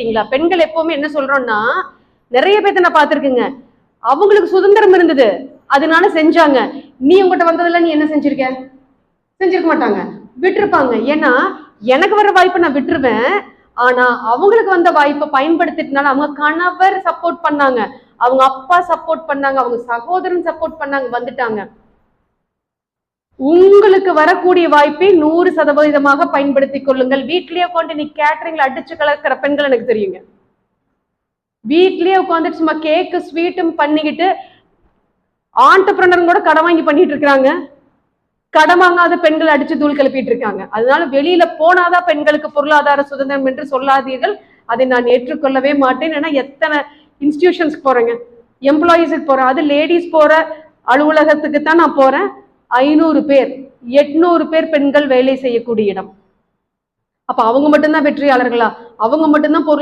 புரிஞ்சுக்கிட்டீங்களா? பெண்கள் எப்பவுமே என்ன சொல்றோம்னா, நிறைய பேர்த்த நான் பார்த்திருக்கேங்க, அவங்களுக்கு சுதந்திரம் இருந்தது, அதனால செஞ்சாங்க. நீ உங்ககிட்ட வந்ததுல நீ என்ன செஞ்சிருக்க? செஞ்சிருக்க மாட்டாங்க, விட்டுருப்பாங்க. ஏன்னா எனக்கு வர வாய்ப்பை நான் விட்டுருவேன். ஆனா அவங்களுக்கு வந்த வாய்ப்பை பயன்படுத்திட்டனால அவங்க கணவர் சப்போர்ட் பண்ணாங்க, அவங்க அப்பா சப்போர்ட் பண்ணாங்க, அவங்க சகோதரன் சப்போர்ட் பண்ணாங்க, வந்துட்டாங்க. உங்களுக்கு வரக்கூடிய வாய்ப்பை 100% பயன்படுத்திக் கொள்ளுங்கள். வீட்லயே உட்காந்து நீ கேட்டரிங்ல அடிச்சு கலக்கிற பெண்கள் எனக்கு தெரியுங்க. வீட்லயே உட்காந்து சும்மா கேக்கு ஸ்வீட்டும் பண்ணிக்கிட்டு ஆண்டர்பிரனர் கூட கடன் வாங்கி பண்ணிட்டு இருக்காங்க. கடன் வாங்காத பெண்கள் அடிச்சு தூள் கிளப்பிட்டு இருக்காங்க. அதனால வெளியில போனாதான் பெண்களுக்கு பொருளாதார சுதந்திரம் என்று சொல்லாதீர்கள். அதை நான் ஏற்றுக்கொள்ளவே மாட்டேன். ஏன்னா எத்தனை இன்ஸ்டிடியூஷன்ஸ்க்கு போறேங்க, எம்ப்ளாயிஸுக்கு போறேன், அது லேடிஸ் போற அலுவலகத்துக்கு தான் நான் போறேன். 500 பேர் 800 பேர் பெண்கள் வேலை செய்யக்கூடிய இடம். அப்ப அவங்க மட்டும்தான் வெற்றியாளர்களா? அவங்க மட்டும்தான் பொருளாதார